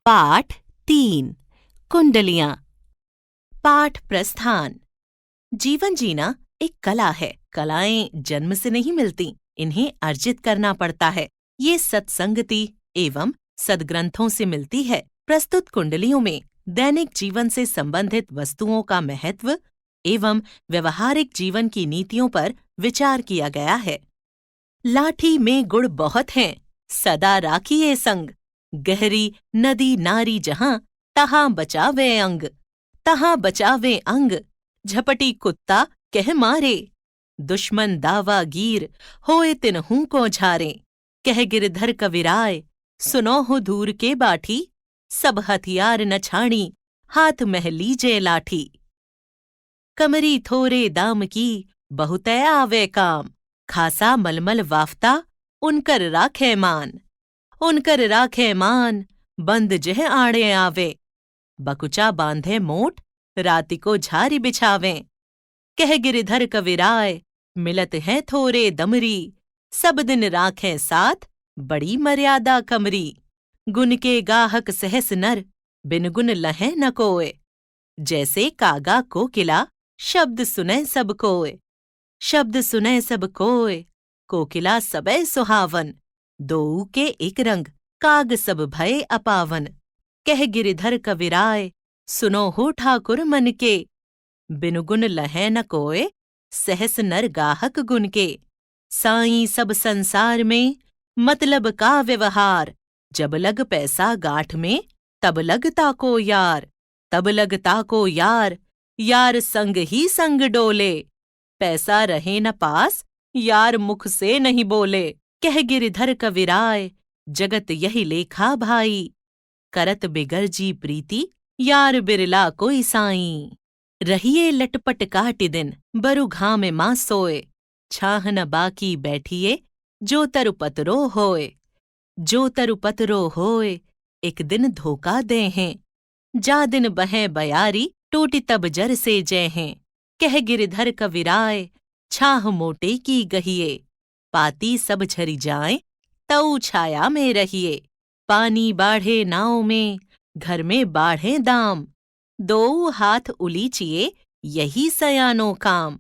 पाठ 3 कुंडलियां। पाठ प्रस्थान। जीवन जीना एक कला है। कलाएं जन्म से नहीं मिलती, इन्हें अर्जित करना पड़ता है। ये सत्संगति एवं सद्ग्रंथों से मिलती है। प्रस्तुत कुंडलियों में दैनिक जीवन से संबंधित वस्तुओं का महत्व एवं व्यवहारिक जीवन की नीतियों पर विचार किया गया है। लाठी में गुड़ बहुत हैं, सदा राखिए संग। गहरी नदी नारी जहां, तहां बचावे अंग। तहां बचावे अंग, झपटी कुत्ता कह मारे। दुश्मन दावा गीर, होए तिनहू को झारे। कह गिरधर कविराय, सुनो हो दूर के बाठी। सब हथियार न छाणी, हाथ मह लीजे लाठी। कमरी थोरे दाम की, बहुतै आवे काम। खासा मलमल वाफ्ता, उनकर राखे मान। उनकर राखे मान, बंद जह आड़े आवे। बकुचा बांधे मोट, राति को झारी बिछावें। कह गिरधर कविराय, मिलत है थोरे दमरी। सब दिन राखें साथ, बड़ी मर्यादा कमरी। गुन के गाहक सहस नर, बिन गुन लहें न कोय। जैसे कागा कोकिला, शब्द सुने सब कोय। शब्द सुने सब कोय, कोकिला सबे सुहावन। दोऊ के एक रंग, काग सब भय अपावन। कह गिरधर कविराय, सुनो हो ठाकुर मन के। बिनु गुन लहे न कोय, सहस नर गाहक गुन के। साईं सब संसार में, मतलब का व्यवहार। जब लग पैसा गांठ में, तब लगता को यार। तब लगता को यार, यार संग ही संग डोले। पैसा रहे न पास, यार मुख से नहीं बोले। कह गिरधर कविराय, जगत यही लेखा भाई। करत बिगरजी प्रीति, यार बिरला कोई साईं। रहिए लटपट काटि दिन, बरु घाम मां सोए। छाह न बाकी बैठिए, जो तरु पतरो होए। जो तरु पतरो होए, एक दिन धोखा दे हैं। जा दिन बहें बयारी, टूटी तब जर से जय हैं। कह गिरधर कविराय, छाह मोटे की गहिए। पाती सब झरी जाएं, तऊ छाया में रहिए। पानी बाढ़े नाव में, घर में बाढ़े दाम। दो हाथ उलीचिए, यही सयानो काम।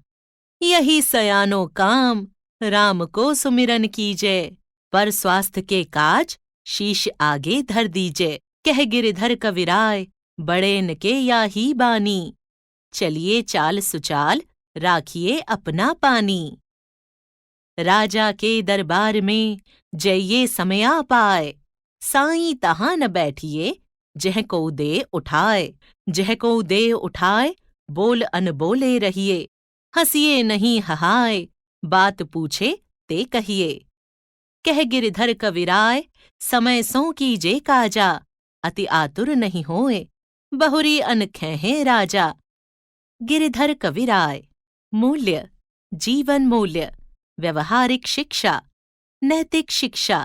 यही सयानो काम, राम को सुमिरन कीजे। पर स्वास्थ्य के काज, शीश आगे धर दीजे। कह गिरधर कविराय, बड़े न के या ही बानी। चलिए चाल सुचाल, राखिए अपना पानी। राजा के दरबार में, जइये समया पाए। साईं तहां न बैठिए, जह को दे उठाए। जह को दे उठाए, बोल अनबोले रहिए। हंसिए नहीं हहाय, बात पूछे ते कहिए। कह गिरधर कविराय, समय सो कीजे काजा। अति आतुर नहीं होए, बहुरी अनखें हैं राजा। गिरधर कविराय। मूल्य, जीवन मूल्य, व्यवहारिक शिक्षा, नैतिक शिक्षा,